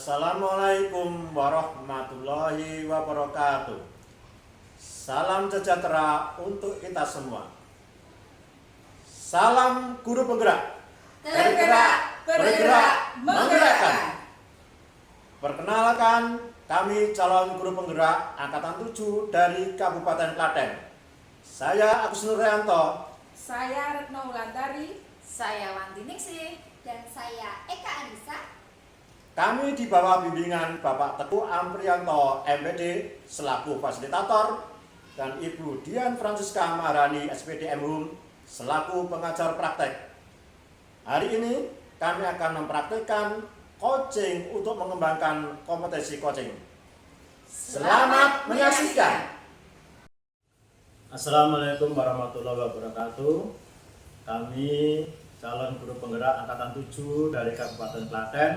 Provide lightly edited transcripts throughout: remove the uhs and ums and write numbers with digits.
Assalamualaikum warahmatullahi wabarakatuh. Salam sejahtera untuk kita semua. Salam guru penggerak. Tergerak, bergerak, menggerakkan. Perkenalkan, kami calon guru penggerak Angkatan 7 dari Kabupaten Klaten. Saya Agus Nuryanto. Saya Retno Wulandari. Saya Wanti Ningsih. Dan saya Eka Anissa. Kami di bawah bimbingan Bapak Teguh Amprianto, MPD, selaku fasilitator, dan Ibu Dian Francisca Maharani, SPD MHUM, selaku pengajar praktek. Hari ini kami akan mempraktikkan coaching untuk mengembangkan kompetensi coaching. Selamat menyaksikan. Assalamualaikum warahmatullahi wabarakatuh. Kami calon guru penggerak Angkatan 7 dari Kabupaten Klaten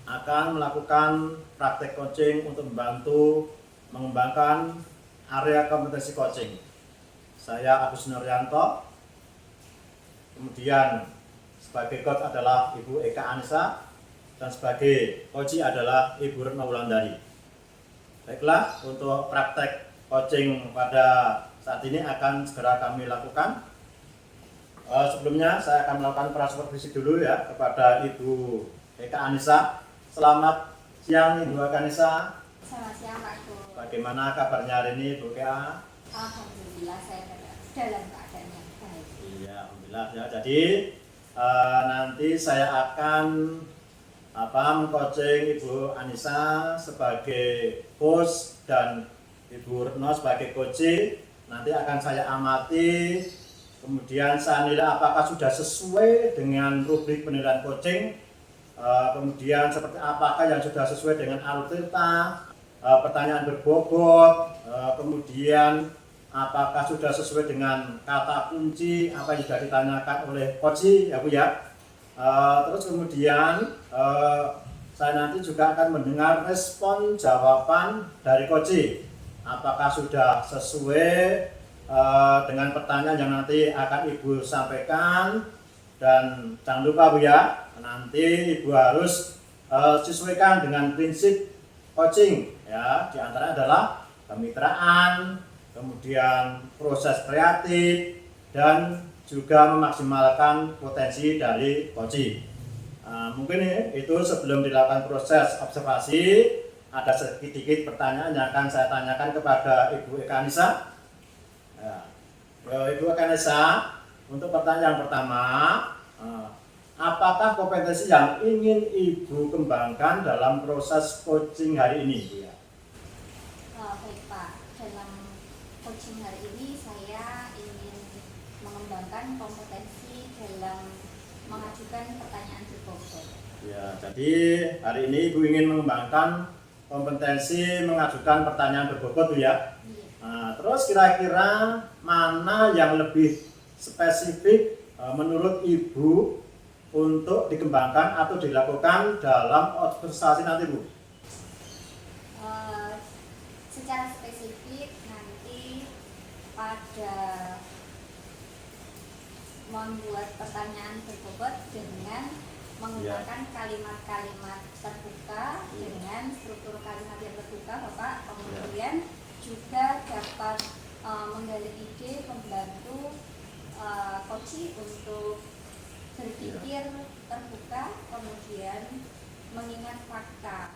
akan melakukan praktek coaching untuk membantu mengembangkan area kompetensi coaching. Saya Agus Nuryanto. Kemudian sebagai coach adalah Ibu Eka Anissa, dan sebagai coach adalah Ibu Retno Wulandari. Baiklah, untuk praktek coaching pada saat ini akan segera kami lakukan. Sebelumnya saya akan melakukan prasupervisi dulu ya kepada Ibu Eka Anissa. Selamat siang Ibu Eka Anissa. Selamat siang Pak Guru. Bagaimana kabarnya hari ini Ibu Eka? Alhamdulillah saya dalam keadaan yang baik. Iya, alhamdulillah ya. Jadi nanti saya akan mengcoaching Ibu Anissa sebagai coach dan Ibu Retno sebagai coach. Nanti akan saya amati, kemudian saya nilai apakah sudah sesuai dengan rubrik penilaian coaching. Kemudian seperti apakah yang sudah sesuai dengan alurita, pertanyaan berbobot, kemudian apakah sudah sesuai dengan kata kunci apa yang sudah ditanyakan oleh coach ya Bu ya. Terus kemudian saya nanti juga akan mendengar respon jawaban dari coach, apakah sudah sesuai dengan pertanyaan yang nanti akan Ibu sampaikan. Dan jangan lupa Bu ya, nanti Ibu harus sesuaikan dengan prinsip coaching ya. Di antara adalah kemitraan, kemudian proses kreatif, dan juga memaksimalkan potensi dari coaching. Mungkin itu sebelum dilakukan proses observasi, ada sedikit pertanyaan yang akan saya tanyakan kepada Ibu Eka Anissa. Ya. Ibu Eka Anissa, untuk pertanyaan pertama, apakah kompetensi yang ingin Ibu kembangkan dalam proses coaching hari ini, Bu ya? Baik Pak, dalam coaching hari ini saya ingin mengembangkan kompetensi dalam mengajukan pertanyaan berbobot. Ya, jadi hari ini Ibu ingin mengembangkan kompetensi mengajukan pertanyaan berbobot, Bu ya? Iya. Nah, terus kira-kira mana yang lebih spesifik menurut Ibu untuk dikembangkan atau dilakukan dalam observasi nanti, Bu? Secara spesifik nanti pada membuat pertanyaan berbobot dengan menggunakan kalimat-kalimat terbuka dengan struktur kalimat yang terbuka, Bapak. Kemudian juga dapat menggali ide, membantu coach untuk berpikir terbuka, kemudian mengingat fakta.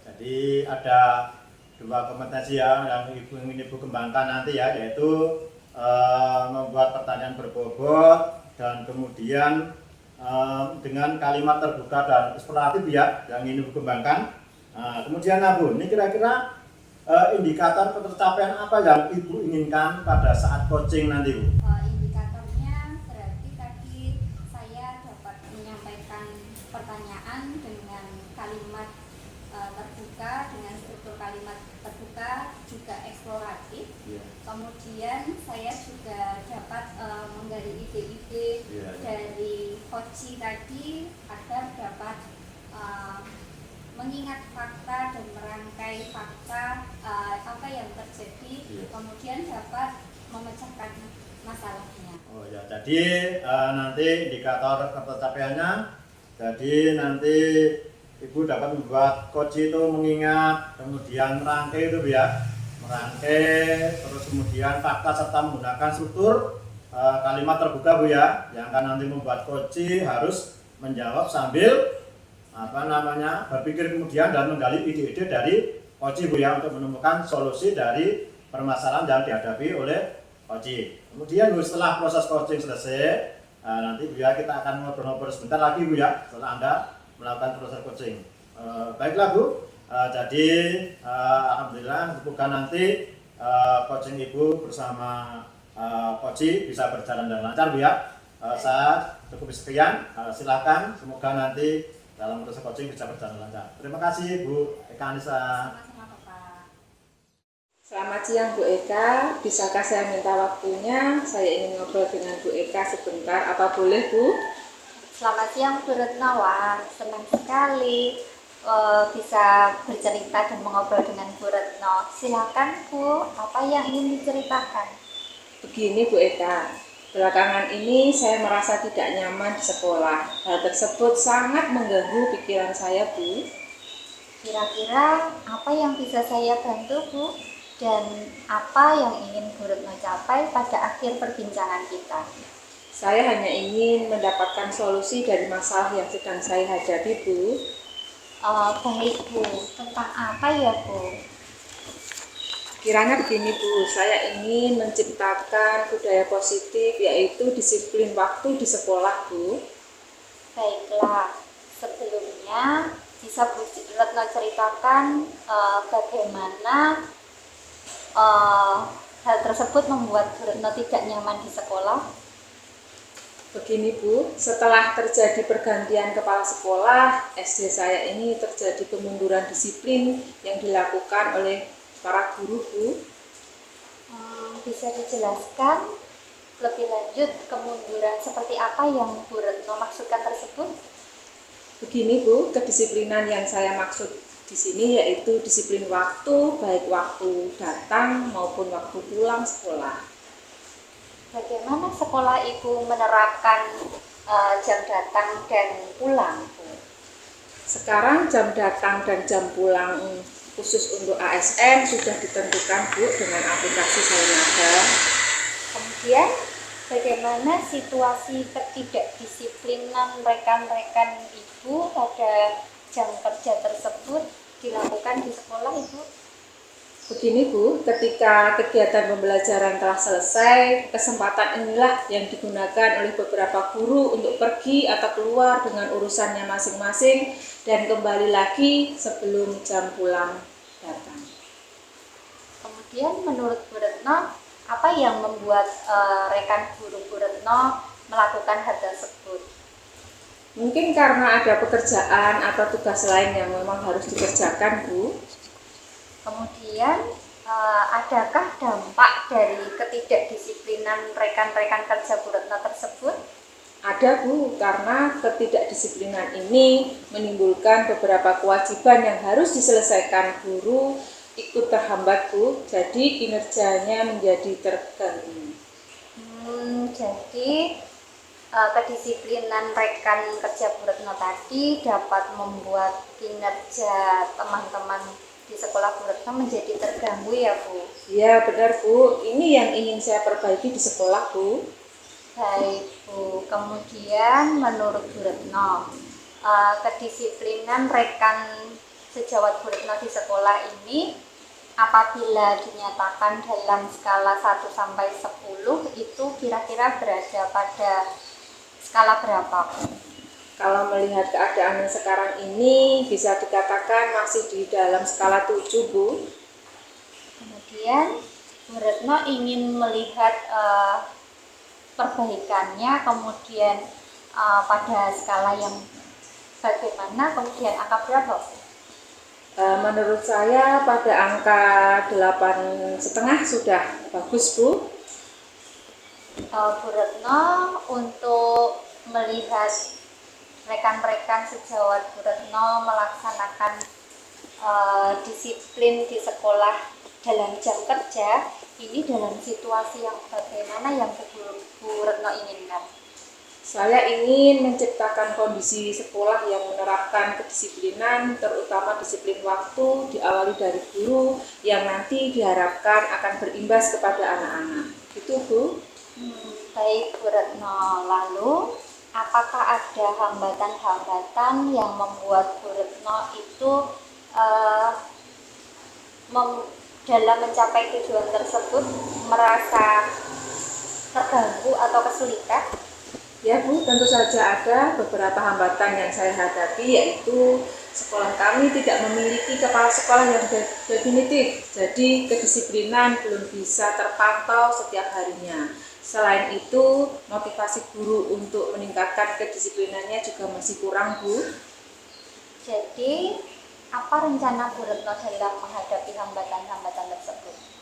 Jadi ada dua kompetensi yang Ibu ingin Ibu kembangkan nanti ya, yaitu membuat pertanyaan berbobot dan kemudian dengan kalimat terbuka dan eksploratif ya yang ingin Ibu kembangkan. Kemudian Bu, ini kira-kira indikator pencapaian apa yang Ibu inginkan pada saat coaching nanti, Bu? Indikatornya berarti tadi saya dapat menyampaikan pertanyaan dengan kalimat terbuka, dengan struktur kalimat terbuka, juga eksploratif. Kemudian saya juga dapat menggali ide-ide dari coach tadi agar dapat mengingat fakta dan merangkai fakta apa yang terjadi, kemudian dapat memecahkan masalahnya. Oh ya, jadi nanti indikator pencapaiannya, jadi nanti Ibu dapat membuat koji itu mengingat, kemudian merangkai itu Bu ya, merangkai, terus kemudian fakta serta menggunakan struktur kalimat terbuka Bu ya, yang akan nanti membuat koji harus menjawab sambil berpikir kemudian dan menggali ide-ide dari koji Bu ya, untuk menemukan solusi dari permasalahan yang dihadapi oleh koji. Kemudian Bu, setelah proses coaching selesai, nanti Bu ya kita akan ngobrol-ngobrol sebentar lagi Bu ya, setelah Anda melakukan proses coaching. Baiklah Bu, jadi alhamdulillah semoga nanti coaching Ibu bersama koji bisa berjalan dengan lancar Bu ya. Saya cukup sekian, silakan, semoga nanti dalam proses coaching bisa berjalan lancar. Terima kasih Bu Eka Anissa. Selamat siang Bu Eka, bisakah saya minta waktunya? Saya ingin ngobrol dengan Bu Eka sebentar, apa boleh Bu? Selamat siang Bu Retno, wah senang sekali bisa bercerita dan mengobrol dengan Bu Retno. Silakan Bu, apa yang ingin diceritakan? Begini Bu Eka, belakangan ini saya merasa tidak nyaman di sekolah. Hal tersebut sangat mengganggu pikiran saya Bu. Kira-kira apa yang bisa saya bantu Bu? Dan apa yang ingin Bu Retno capai pada akhir perbincangan kita? Saya hanya ingin mendapatkan solusi dari masalah yang sedang saya hadapi Bu. Baik Bu, tentang apa ya Bu? Kiranya begini Bu, saya ingin menciptakan budaya positif, yaitu disiplin waktu di sekolah Bu. Baiklah, sebelumnya bisa Bu Retno ceritakan bagaimana hal tersebut membuat Bu Retno tidak nyaman di sekolah? Begini Bu, setelah terjadi pergantian kepala sekolah, SD saya ini terjadi kemunduran disiplin yang dilakukan oleh para guru Bu. Bisa dijelaskan lebih lanjut kemunduran seperti apa yang Bu Retno maksudkan tersebut? Begini Bu, kedisiplinan yang saya maksud di sini yaitu disiplin waktu, baik waktu datang maupun waktu pulang sekolah. Bagaimana sekolah Ibu menerapkan jam datang dan pulang Bu? Sekarang jam datang dan jam pulang khusus untuk ASN sudah ditentukan Bu dengan aplikasi Sainaga. Kemudian bagaimana situasi ketidakdisiplinan rekan-rekan Ibu pada jam kerja tersebut dilakukan di sekolah Ibu? Begini Bu, ketika kegiatan pembelajaran telah selesai, kesempatan inilah yang digunakan oleh beberapa guru untuk pergi atau keluar dengan urusannya masing-masing dan kembali lagi sebelum jam pulang datang. Kemudian menurut Bu Retno, apa yang membuat rekan guru Bu Retno melakukan hal tersebut? Mungkin karena ada pekerjaan atau tugas lain yang memang harus dikerjakan Bu. Kemudian adakah dampak dari ketidakdisiplinan rekan-rekan kerja Bu Retno tersebut? Ada Bu, karena ketidakdisiplinan ini menimbulkan beberapa kewajiban yang harus diselesaikan guru ikut terhambat Bu, jadi kinerjanya menjadi terganggu. Jadi kedisiplinan rekan kerja Bu Retno tadi dapat membuat kinerja teman-teman di sekolah Bu Retno menjadi terganggu ya Bu? Iya benar Bu, ini yang ingin saya perbaiki di sekolah Bu. Baik Bu, kemudian menurut Bu Retno, kedisiplinan rekan sejawat Bu Retno di sekolah ini apabila dinyatakan dalam skala 1 sampai 10 itu kira-kira berada pada skala berapa? Kalau melihat keadaan yang sekarang ini bisa dikatakan masih di dalam skala 7 Bu. Kemudian Bu Retno ingin melihat perbaikannya, kemudian pada skala yang bagaimana, kemudian angka berapa Bu? Menurut saya pada angka 8,5 sudah bagus Bu. Bu Retno untuk melihat rekan-rekan sejawat Bu Retno melaksanakan disiplin di sekolah dalam jam kerja, ini dalam situasi yang bagaimana yang Bu Retno inginkan? Saya ingin menciptakan kondisi sekolah yang menerapkan kedisiplinan, terutama disiplin waktu, diawali dari guru yang nanti diharapkan akan berimbas kepada anak-anak. Itu, Bu. Baik Bu Retno, lalu apakah ada hambatan-hambatan yang membuat Bu Retno itu eh, dalam mencapai tujuan tersebut merasa terganggu atau kesulitan? Ya Bu, tentu saja ada beberapa hambatan yang saya hadapi, yaitu sekolah kami tidak memiliki kepala sekolah yang definitif, jadi kedisiplinan belum bisa terpantau setiap harinya. Selain itu, motivasi guru untuk meningkatkan kedisiplinannya juga masih kurang, Bu. Jadi, apa rencana Bu Retno dalam menghadapi hambatan-hambatan tersebut?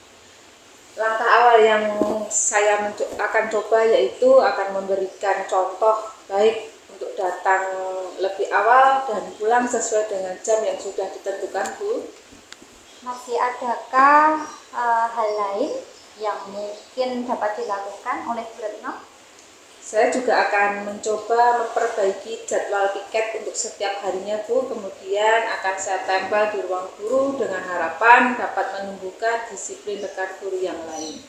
Langkah awal yang saya akan coba yaitu akan memberikan contoh baik untuk datang lebih awal dan pulang sesuai dengan jam yang sudah ditentukan, Bu. Masih adakah hal lain yang mungkin dapat dilakukan oleh Bu Retno? Saya juga akan mencoba memperbaiki jadwal piket untuk setiap harinya, Bu. Kemudian akan saya tempel di ruang guru dengan harapan dapat menumbuhkan disiplin rekan guru yang lain.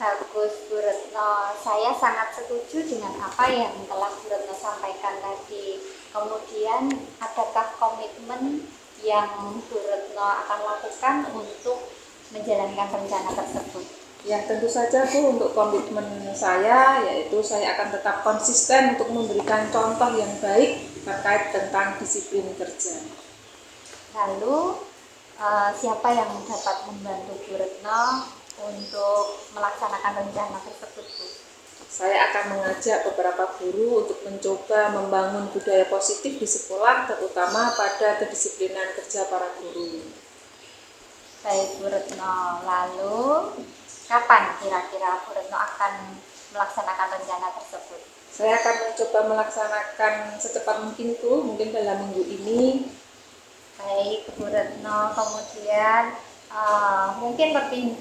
Bagus Bu Retno, saya sangat setuju dengan apa yang telah Bu Retno sampaikan tadi. Kemudian adakah komitmen yang Bu Retno akan lakukan untuk menjalankan rencana tersebut? Ya, tentu saja Bu, untuk komitmen saya yaitu saya akan tetap konsisten untuk memberikan contoh yang baik terkait tentang disiplin kerja. Lalu siapa yang dapat membantu Bu Retno untuk melaksanakan rencana tersebut, Bu? Saya akan mengajak beberapa guru untuk mencoba membangun budaya positif di sekolah, terutama pada kedisiplinan kerja para guru. Baik Bu Retno, lalu kapan kira-kira Bu Retno akan melaksanakan rencana tersebut? Saya akan mencoba melaksanakan secepat mungkin, Bu, mungkin dalam minggu ini. Baik Bu Retno, kemudian mungkin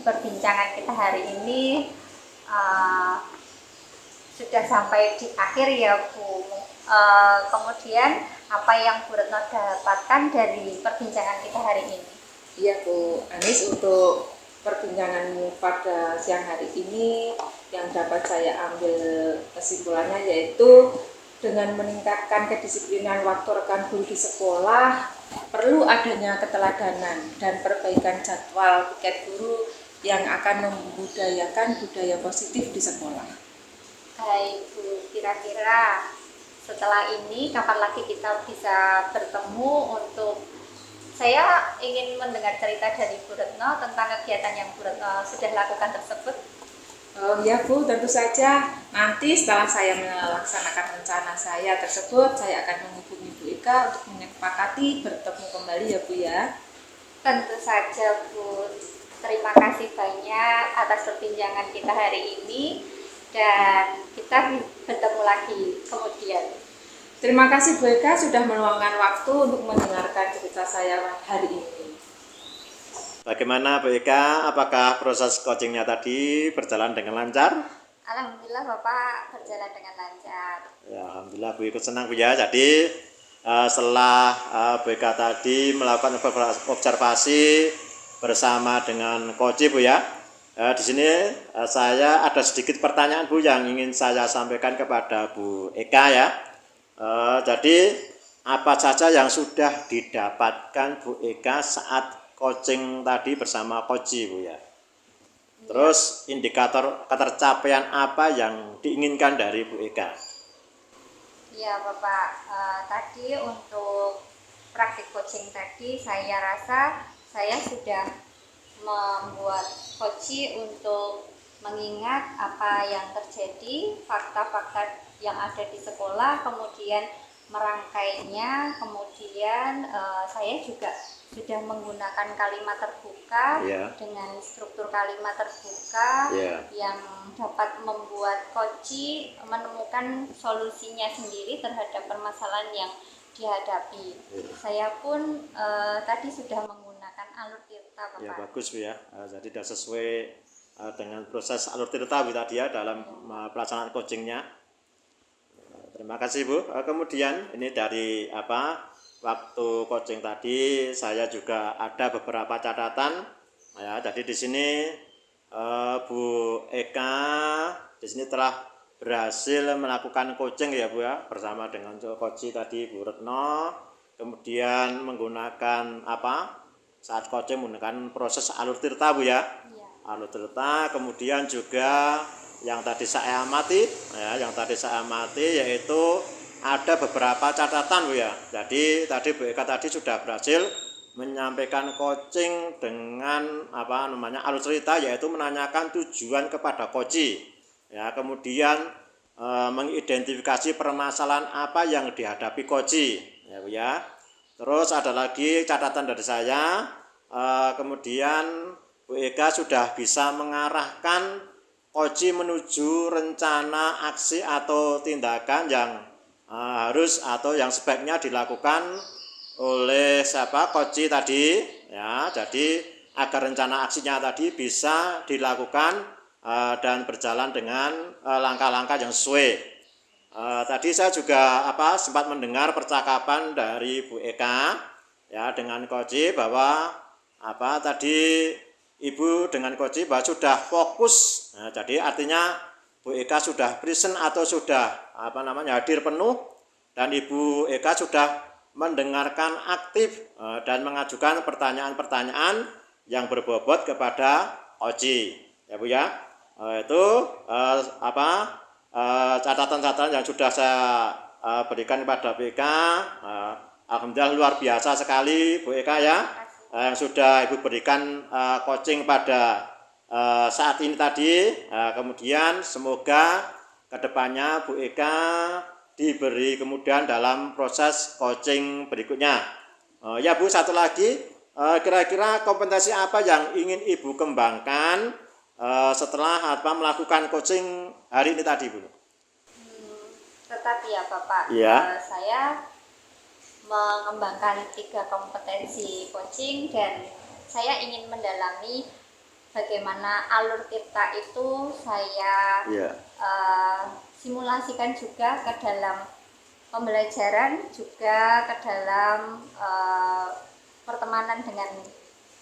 perbincangan kita hari ini sudah sampai di akhir ya Bu. Kemudian apa yang Bu Retno dapatkan dari perbincangan kita hari ini? Iya Bu Anis, untuk perbincanganmu pada siang hari ini yang dapat saya ambil kesimpulannya yaitu dengan meningkatkan kedisiplinan waktu rekan guru di sekolah perlu adanya keteladanan dan perbaikan jadwal piket guru yang akan membudayakan budaya positif di sekolah. Baik Bu, kira-kira setelah ini kapan lagi kita bisa bertemu untuk saya ingin mendengar cerita dari Bu Retno tentang kegiatan yang Bu Retno sudah lakukan tersebut. Ya Bu, tentu saja nanti setelah saya melaksanakan rencana saya tersebut, saya akan menghubungi Bu Ika untuk menyepakati bertemu kembali ya Bu ya. Tentu saja Bu, terima kasih banyak atas perbincangan kita hari ini dan kita bertemu lagi kemudian. Terima kasih Bu Eka sudah meluangkan waktu untuk mendengarkan cerita saya hari ini. Bagaimana Bu Eka? Apakah proses coachingnya tadi berjalan dengan lancar? Alhamdulillah Bapak berjalan dengan lancar. Ya, alhamdulillah Bu ikut senang Bu ya. Jadi setelah Bu Eka tadi melakukan observasi bersama dengan coach Bu ya. Di sini saya ada sedikit pertanyaan Bu yang ingin saya sampaikan kepada Bu Eka ya. Jadi apa saja yang sudah didapatkan Bu Eka saat coaching tadi bersama coach Bu ya? Terus indikator ketercapaian apa yang diinginkan dari Bu Eka? Ya Bapak, tadi untuk praktik coaching tadi saya rasa saya sudah membuat coaching untuk mengingat apa yang terjadi, fakta-fakta yang ada di sekolah, kemudian merangkainya, kemudian saya juga sudah menggunakan kalimat terbuka dengan struktur kalimat terbuka yang dapat membuat coach menemukan solusinya sendiri terhadap permasalahan yang dihadapi. Saya pun tadi sudah menggunakan alur tirta, Bapak. Ya bagus Bu ya. Jadi sudah sesuai dengan proses alur tirta Bu tadi ya dalam pelaksanaan coachingnya. Terima kasih Bu. Kemudian ini dari waktu coaching tadi saya juga ada beberapa catatan. Ya, jadi di sini Bu Eka di sini telah berhasil melakukan coaching ya Bu ya, bersama dengan coach tadi Bu Retno. Kemudian menggunakan saat coaching menggunakan proses alur tirta Bu ya. Alur tirta, kemudian juga yang tadi saya amati yaitu ada beberapa catatan Bu ya. Jadi tadi Bu Eka tadi sudah berhasil menyampaikan coaching dengan alur cerita, yaitu menanyakan tujuan kepada coach. Ya, kemudian mengidentifikasi permasalahan apa yang dihadapi coach ya Bu ya. Terus ada lagi catatan dari saya, kemudian Bu Eka sudah bisa mengarahkan coach menuju rencana aksi atau tindakan yang harus atau yang sebaiknya dilakukan oleh coach tadi ya. Jadi agar rencana aksinya tadi bisa dilakukan dan berjalan dengan langkah-langkah yang sesuai. Tadi saya juga sempat mendengar percakapan dari Bu Eka ya dengan coach bahwa tadi Ibu dengan coach bahwa sudah fokus. Nah, jadi artinya Bu Eka sudah present atau sudah hadir penuh, dan Ibu Eka sudah mendengarkan aktif dan mengajukan pertanyaan-pertanyaan yang berbobot kepada coach ya Bu ya. Itu catatan-catatan yang sudah saya berikan kepada Bu Eka. Alhamdulillah luar biasa sekali Bu Eka ya, yang sudah Ibu berikan coaching pada saat ini tadi. Kemudian semoga kedepannya Bu Eka diberi kemudahan dalam proses coaching berikutnya. Ya Bu, satu lagi, kira-kira kompetensi apa yang ingin Ibu kembangkan setelah melakukan coaching hari ini tadi Bu? Tetapi ya Bapak, saya mengembangkan 3 kompetensi coaching, dan saya ingin mendalami bagaimana alur tirta itu saya simulasikan juga ke dalam pembelajaran, juga ke dalam pertemanan dengan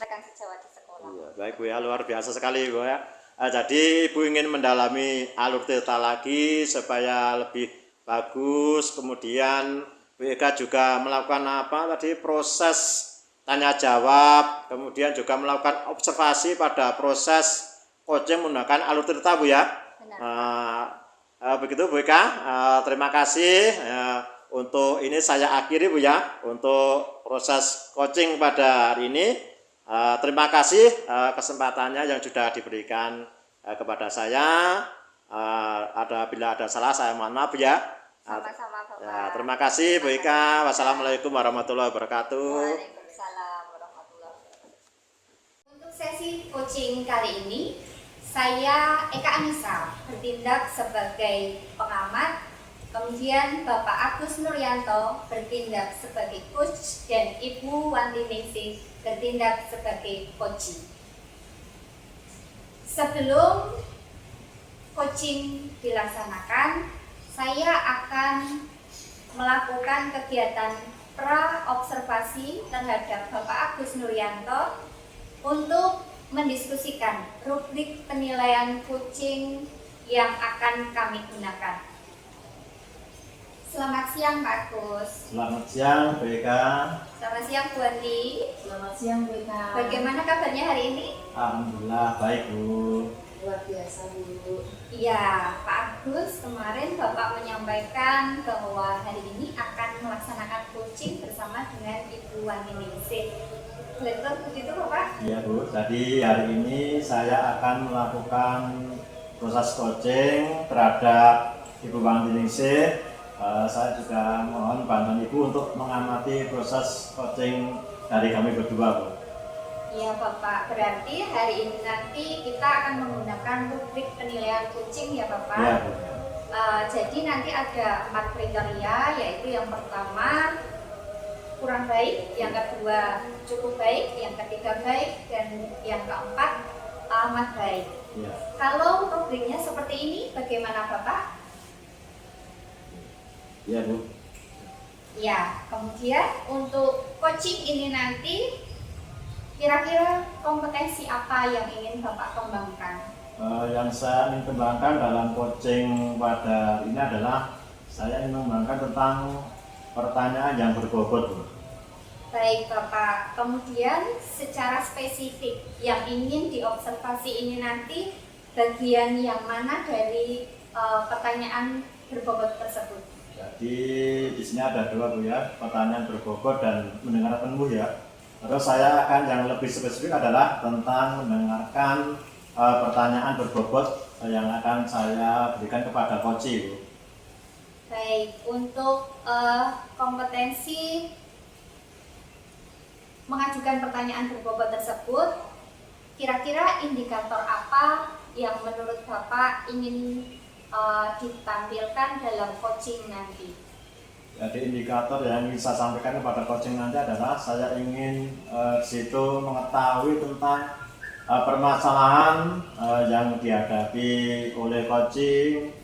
rekan sejawat di sekolah. Ya, baik Bu ya, luar biasa sekali Bu ya. Jadi Ibu ingin mendalami alur tirta lagi supaya lebih bagus. Kemudian Bu Eka juga melakukan proses tanya jawab, kemudian juga melakukan observasi pada proses coaching menggunakan alur tirta Bu ya. Begitu Bu Eka, terima kasih. Untuk ini saya akhiri Bu ya, untuk proses coaching pada hari ini. Terima kasih kesempatannya yang sudah diberikan kepada saya. Bila ada salah saya mohon maaf ya. Sama-sama Bapak. Ya, terima kasih Bu Eka. Wassalamualaikum warahmatullahi wabarakatuh. Waalaikumsalam warahmatullahi wabarakatuh. Untuk sesi coaching kali ini, saya Eka Anissa bertindak sebagai pengamat, kemudian Bapak Agus Nuryanto bertindak sebagai coach, dan Ibu Wanti Ningsih bertindak sebagai coach. Sebelum coaching dilaksanakan, saya akan melakukan kegiatan pra-observasi terhadap Bapak Agus Nuryanto untuk mendiskusikan rubrik penilaian coaching yang akan kami gunakan. Selamat siang Pak Agus. Selamat siang Bu Eka. Selamat siang Bu Andi. Selamat siang Bu Eka. Bagaimana kabarnya hari ini? Alhamdulillah baik Bu. Luar biasa Bu. Iya, Pak Agus, kemarin Bapak menyampaikan bahwa hari ini akan melaksanakan coaching bersama dengan Ibu Wanti Ningsih. Betul begitu Bapak? Iya Bu, jadi hari ini saya akan melakukan proses coaching terhadap Ibu Wanti Ningsih. Saya juga mohon bantuan Ibu untuk mengamati proses coaching dari kami berdua Bu. Iya Bapak, berarti hari ini nanti kita akan menggunakan rubrik penilaian coaching ya Bapak? Iya Bu. Jadi nanti ada 4 kriteria, yaitu yang pertama kurang baik, yang kedua cukup baik, yang ketiga baik, dan yang keempat amat baik. Iya. Kalau rubriknya seperti ini, bagaimana Bapak? Iya Bu. Ya, kemudian untuk coaching ini nanti kira-kira kompetensi apa yang ingin Bapak kembangkan? Yang saya ingin kembangkan dalam coaching pada ini adalah saya ingin mengembangkan tentang pertanyaan yang berbobot Bu. Baik Bapak, kemudian secara spesifik yang ingin diobservasi ini nanti bagian yang mana dari pertanyaan berbobot tersebut? Jadi di sini ada dua Bu ya, pertanyaan berbobot dan mendengarkan Bu ya. Terus saya akan yang lebih spesifik adalah tentang mendengarkan pertanyaan berbobot yang akan saya berikan kepada coach Bu. Baik, untuk kompetensi mengajukan pertanyaan berbobot tersebut, kira-kira indikator apa yang menurut Bapak ingin ditampilkan dalam coaching nanti? Jadi indikator yang bisa sampaikan kepada coaching nanti adalah saya ingin situ mengetahui tentang permasalahan yang dihadapi oleh coaching,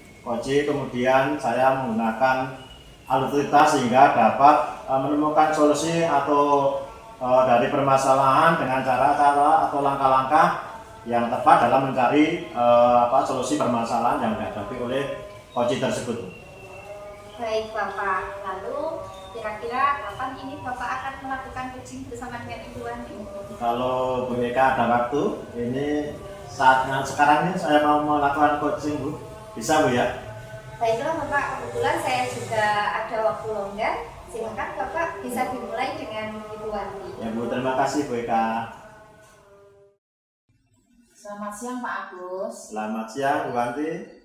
kemudian saya menggunakan aluritas sehingga dapat menemukan solusi atau dari permasalahan dengan cara-cara atau langkah-langkah yang tepat dalam mencari solusi permasalahan yang dihadapi oleh coaching tersebut. Baik Bapak, lalu kira-kira kapan ini Bapak akan melakukan coaching bersama dengan Ibu Wanti? Kalau Bu Eka ada waktu, ini saatnya sekarang ini saya mau melakukan coaching Bu, bisa Bu ya? Baiklah Bapak, kebetulan saya juga ada waktu longgar, silakan Bapak bisa dimulai dengan Ibu Wanti. Ya Bu, terima kasih Bu Eka. Selamat siang Pak Agus. Selamat siang Bu Wanti.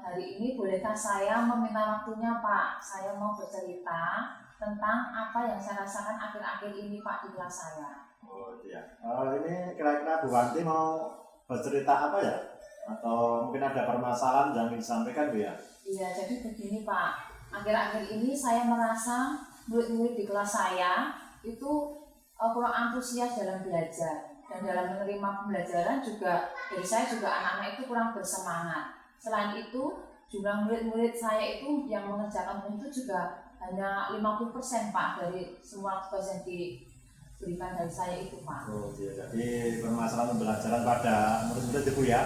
Hari ini bolehkah saya meminta waktunya Pak? Saya mau bercerita tentang apa yang saya rasakan akhir-akhir ini Pak di kelas saya. Oh iya. Ini kira-kira Bu Wanti mau bercerita apa ya? Atau mungkin ada permasalahan yang ingin disampaikan Bu ya? Iya, jadi begini Pak. Akhir-akhir ini saya merasa murid-murid di kelas saya itu kurang antusias dalam belajar. Dan dalam menerima pembelajaran juga dari saya juga anak-anak itu kurang bersemangat. Selain itu, jumlah murid-murid saya itu yang mengerjakan itu juga hanya 50% Pak dari semua tugas yang diberikan dari saya itu Pak. Oh iya, jadi permasalahan pembelajaran pada murid-murid itu ya.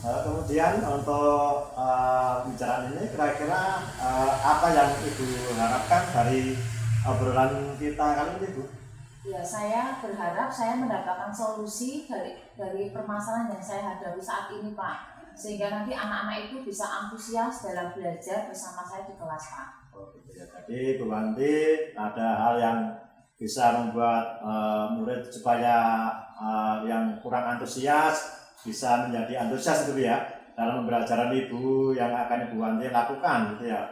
Kemudian untuk pembicaraan ini kira-kira apa yang Ibu harapkan dari obrolan kita kali ini Bu? Ya, saya berharap saya mendapatkan solusi dari permasalahan yang saya hadapi saat ini Pak. Sehingga nanti anak-anak itu bisa antusias dalam belajar bersama saya di kelas Pak. Oh gitu ya. Jadi Bu Wanti ada hal yang bisa membuat murid supaya yang kurang antusias bisa menjadi antusias gitu ya dalam pembelajaran Ibu yang akan Ibu Wanti lakukan gitu ya.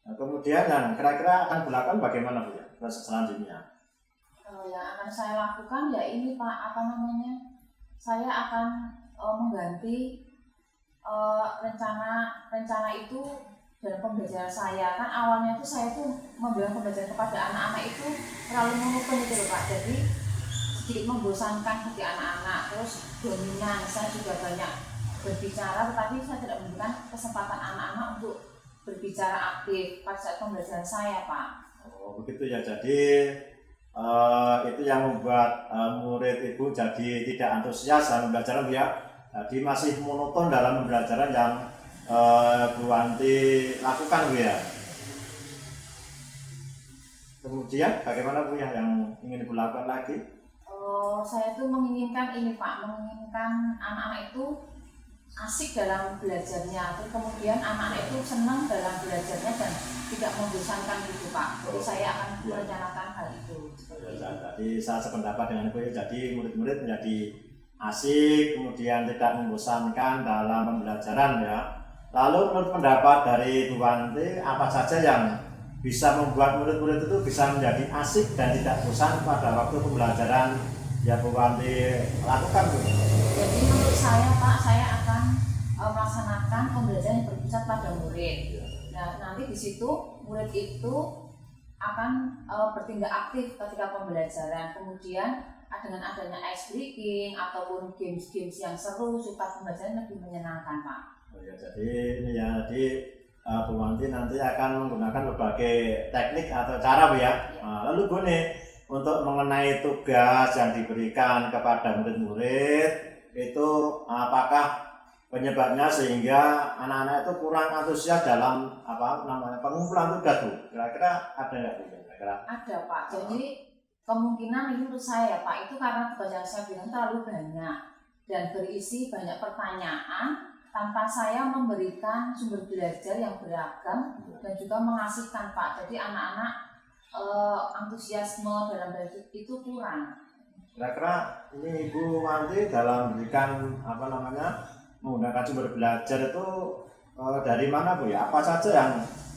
Nah, kemudian yang kira-kira akan dilakukan bagaimana Bu ya proses selanjutnya? Yang akan saya lakukan ya ini Pak, saya akan mengganti rencana itu dalam pembelajaran saya. Kan awalnya itu saya tuh memberikan pembelajaran kepada anak-anak itu terlalu monoton itu loh Pak. Jadi sedikit membosankan bagi anak-anak, terus dominan. Saya juga banyak berbicara, tetapi saya tidak memberikan kesempatan anak-anak untuk berbicara aktif pada saat pembelajaran saya Pak. Oh begitu ya, jadi itu yang membuat murid Ibu jadi tidak antusias dalam pembelajaran ya. Jadi masih monoton dalam pembelajaran yang Bu Wanti lakukan Bu ya. Kemudian bagaimana Bu ya yang ingin Ibu lakukan lagi? Saya tuh menginginkan ini Pak, menginginkan anak-anak itu asik dalam belajarnya, terus kemudian anak-anak itu senang dalam belajarnya dan tidak membosankan gitu Pak. Jadi saya akan merencanakan hal itu. Jadi saya sependapat dengan Ibu ya. Jadi murid-murid menjadi asik, kemudian tidak membosankan dalam pembelajaran ya. Lalu menurut pendapat dari Bu Wanti, apa saja yang bisa membuat murid-murid itu bisa menjadi asik dan tidak bosan pada waktu pembelajaran yang Bu Wanti lakukan Bu? Jadi menurut saya Pak, saya akan melaksanakan pembelajaran yang berpusat pada murid. Nah nanti di situ murid itu akan bertindak aktif ketika pembelajaran. Kemudian dengan adanya ice breaking ataupun games-games yang seru supaya pembelajaran lebih menyenangkan Pak. Oh ya, jadi ini ya, jadi Bu Wanti nanti akan menggunakan berbagai teknik atau cara Bu ya. Lalu Bu nih, untuk mengenai tugas yang diberikan kepada murid-murid itu apakah penyebabnya sehingga anak-anak itu kurang antusias dalam pengumpulan tugas Bu? Kira-kira ada nggak Bu? Kira-kira? Ada Pak. Jadi kemungkinan ini menurut saya Pak itu karena tugas yang saya bilang terlalu banyak dan berisi banyak pertanyaan tanpa saya memberikan sumber belajar yang beragam dan juga mengasihkan Pak. Jadi anak-anak antusiasme dalam belajar itu kurang. Kira-kira ini Ibu Wanti dalam memberikan menggunakan sumber belajar itu dari mana Bu ya? Apa saja yang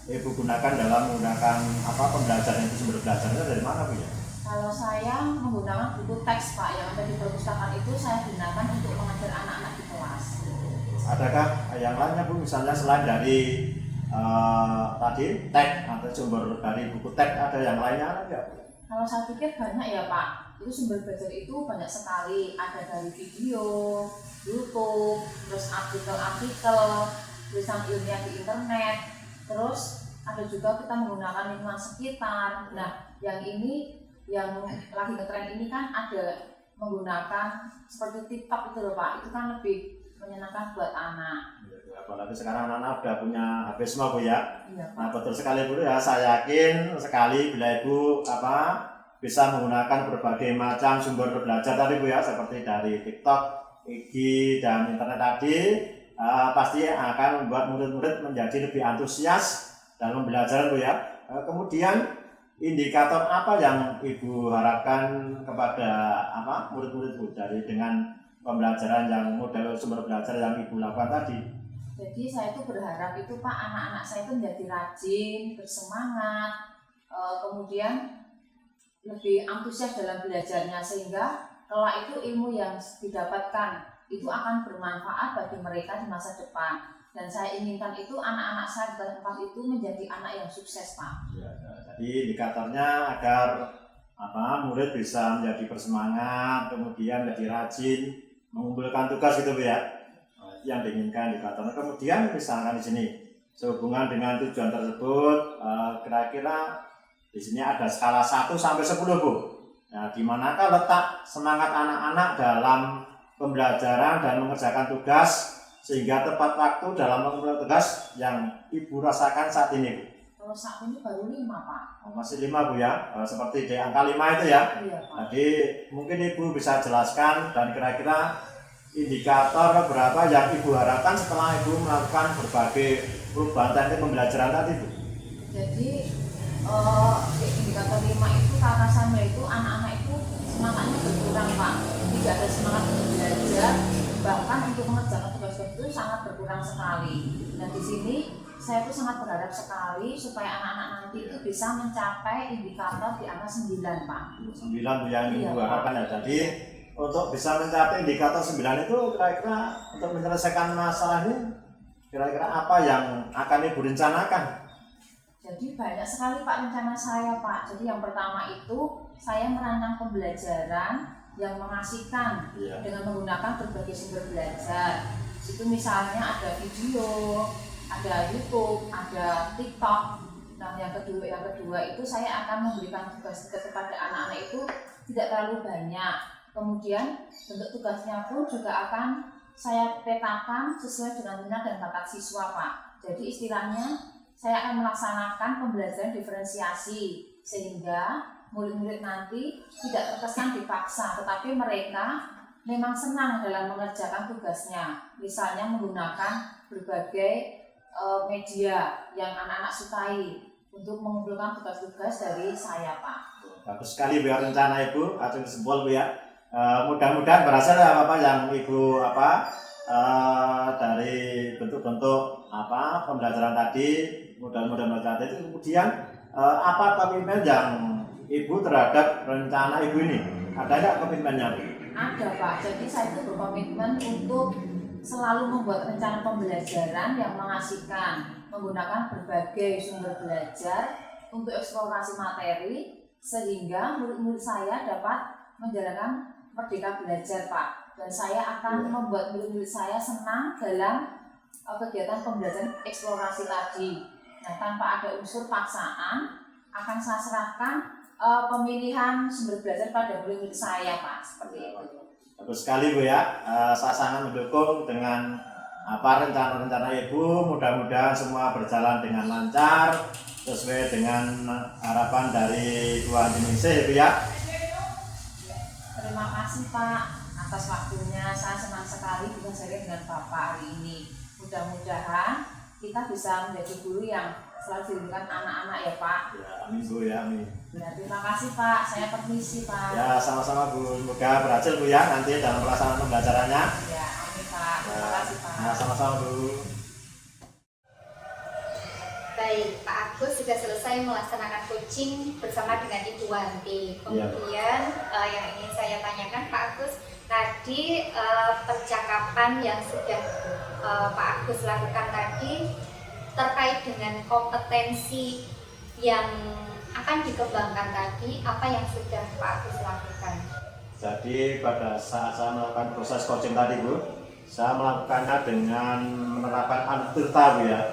Ibu gunakan dalam menggunakan pembelajaran itu, sumber belajarnya dari mana Bu ya? Kalau saya menggunakan buku teks Pak yang ada di perpustakaan itu saya gunakan untuk mengajar anak-anak di kelas. Adakah yang lainnya Bu, misalnya selain dari tadi teks atau sumber dari buku teks, ada yang lainnya enggak Bu? Kalau saya pikir banyak ya Pak, itu sumber belajar itu banyak sekali, ada dari video, YouTube, terus artikel-artikel, tulisan ilmiah di internet, terus ada juga kita menggunakan lingkungan sekitar. Nah, yang lagi ngetren ini kan ada menggunakan seperti TikTok itu loh Pak, itu kan lebih menyenangkan buat anak. Apalagi sekarang anak-anak udah punya HP semua Bu ya. Iya, Pak. Nah betul sekali Bu ya, saya yakin sekali bila Ibu bisa menggunakan berbagai macam sumber belajar tadi Bu ya, seperti dari TikTok, IG dan internet tadi, pasti akan membuat murid-murid menjadi lebih antusias dalam belajar Bu ya. Kemudian indikator apa yang Ibu harapkan kepada murid-murid Bu dengan pembelajaran yang model sumber belajar yang Ibu lakukan tadi? Jadi saya itu berharap itu Pak, anak-anak saya itu menjadi rajin, bersemangat, kemudian lebih antusias dalam belajarnya sehingga kelak itu ilmu yang didapatkan itu akan bermanfaat bagi mereka di masa depan. Dan saya inginkan itu anak-anak saya di tempat itu menjadi anak yang sukses Pak. Ya, jadi indikatornya agar murid bisa menjadi bersemangat, kemudian menjadi rajin, mengumpulkan tugas gitu Bu ya, yang diinginkan indikatornya. Kemudian misalkan di sini sehubungan dengan tujuan tersebut, kira-kira di sini ada skala 1 sampai 10 Bu. Nah, di manakah letak semangat anak-anak dalam pembelajaran dan mengerjakan tugas sehingga tepat waktu dalam mengumpulkan tugas yang Ibu rasakan saat ini Bu? Kalau saat ini baru 5 Pak. Masih 5 Bu ya, seperti di angka 5 itu ya. Iya Pak. Jadi mungkin Ibu bisa jelaskan dan kira-kira indikator berapa yang Ibu harapkan setelah Ibu melakukan berbagai perubahan teknik pembelajaran tadi Bu? Jadi indikator 5 itu karena saya itu anak-anak itu semangatnya berkurang Pak. Tidak ada semangat untuk belajar, bahkan untuk mengerjakan tugas-tugas itu sangat berkurang sekali. Nah di sini saya itu sangat berharap sekali supaya anak-anak nanti itu bisa mencapai indikator di angka 9 Pak. 9 Bu yang Ibu Iya, harapkan ya. Jadi untuk bisa mencapai indikator 9 itu kira-kira untuk menyelesaikan masalah ini kira-kira apa yang akan Ibu rencanakan? Jadi banyak sekali Pak rencana saya Pak. Jadi yang pertama itu saya merancang pembelajaran yang mengasihkan dengan menggunakan berbagai sumber belajar. Itu misalnya ada video, ada YouTube, ada TikTok. Nah yang kedua itu saya akan memberikan tugas kepada anak-anak itu tidak terlalu banyak. Kemudian bentuk tugasnya pun juga akan saya petakan sesuai dengan minat dan bakat siswa Pak. Jadi istilahnya saya akan melaksanakan pembelajaran diferensiasi sehingga murid-murid nanti tidak terkesan dipaksa, tetapi mereka memang senang dalam mengerjakan tugasnya. Misalnya menggunakan berbagai media yang anak-anak sukai untuk mengumpulkan tugas-tugas dari saya Pak. Bagus sekali Bu ya rencana Ibu, atau disebut Bu ya. Mudah-mudahan berhasil apa yang Ibu dari bentuk-bentuk pembelajaran tadi, modal-modal tadi itu. Kemudian apa komitmen yang Ibu terhadap rencana Ibu ini? Ada nggak komitmennya Bu? Ada Pak, jadi saya itu berkomitmen untuk selalu membuat rencana pembelajaran yang mengasihkan, menggunakan berbagai sumber belajar untuk eksplorasi materi sehingga murid-murid saya dapat menjalankan merdeka belajar Pak. Dan saya akan membuat murid-murid saya senang dalam kegiatan pembelajaran eksplorasi tadi. Nah, tanpa ada unsur paksaan, akan saya serahkan pemilihan sumber belajar pada murid saya, Pak. Seperti itu. Bagus sekali Bu ya. Saya sangat mendukung dengan apa rencana-rencana Ibu. Mudah-mudahan semua berjalan dengan lancar sesuai dengan harapan dari Tuhan Yesus ya. Terima kasih Pak atas waktunya. Saya senang sekali bisa sharing dengan Bapak hari ini. Mudah-mudahan kita bisa menjadi guru yang selalu dirindukan anak-anak ya Pak. Ya, amin Bu ya, amin. Ya, terima kasih Pak. Saya permisi Pak. Ya, sama-sama Bu. Semoga berhasil Bu ya nanti dalam pelaksanaan pembelajarannya. Ya, amin Pak. Terima kasih Pak. Ya, sama-sama Bu. Baik, Pak Agus sudah selesai melaksanakan coaching bersama dengan Ibu Wanti. Kemudian yang ingin saya tanyakan Pak Agus, tadi percakapan yang sudah Pak Agus lakukan tadi terkait dengan kompetensi yang akan dikembangkan tadi, apa yang sudah Pak Agus lakukan? Jadi pada saat saya melakukan proses coaching tadi Bu, saya melakukannya dengan menerapkan anutirta Bu ya.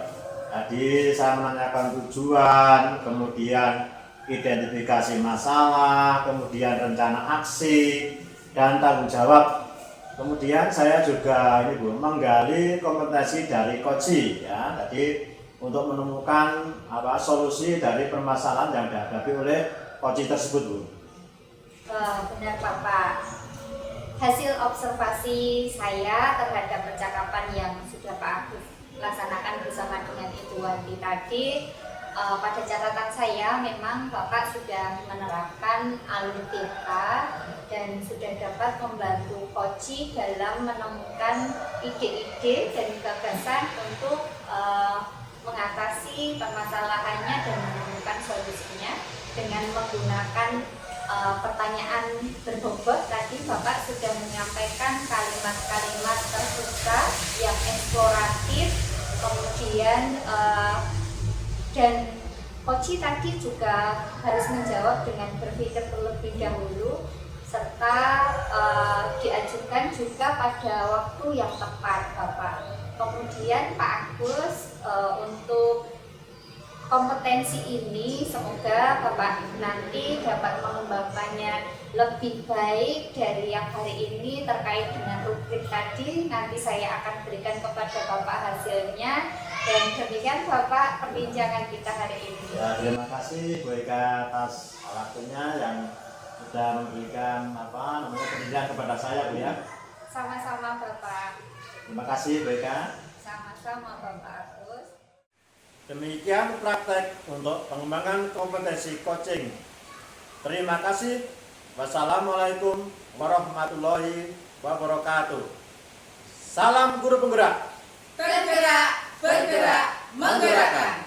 Jadi saya menanyakan tujuan, kemudian identifikasi masalah, kemudian rencana aksi, dan tanggung jawab. Kemudian saya juga ini Bu, menggali kompetensi dari coach ya. Jadi untuk menemukan solusi dari permasalahan yang dihadapi oleh coach tersebut Bu. Benar Bapak. Hasil observasi saya terhadap percakapan yang sudah Pak Agus laksanakan bersama dengan Ibu Wanti tadi, pada catatan saya memang Bapak sudah menerapkan alutirta dan sudah dapat membantu coach dalam menemukan ide-ide dan gagasan untuk mengatasi permasalahannya dan menemukan solusinya dengan menggunakan pertanyaan berbobot. Tadi Bapak sudah menyampaikan kalimat-kalimat terbuka yang eksploratif, kemudian dan coach tadi juga harus menjawab dengan berpikir terlebih dahulu serta diajukan juga pada waktu yang tepat Bapak. Kemudian Pak Agus untuk kompetensi ini semoga Bapak nanti dapat mengembangkannya lebih baik dari yang hari ini terkait dengan rubrik tadi. Nanti saya akan berikan kepada Bapak hasilnya. Dan demikian Bapak perbincangan kita hari ini. Ya, terima kasih Bu Eka atas waktunya yang sudah memberikan pendidikan kepada saya Bu ya. Sama-sama Bapak. Terima kasih Bu Eka. Sama-sama Bapak Agus. Demikian praktek untuk pengembangan kompetensi coaching. Terima kasih. Wassalamualaikum warahmatullahi wabarakatuh. Salam guru penggerak. Bergerak, bergerak, menggerakkan.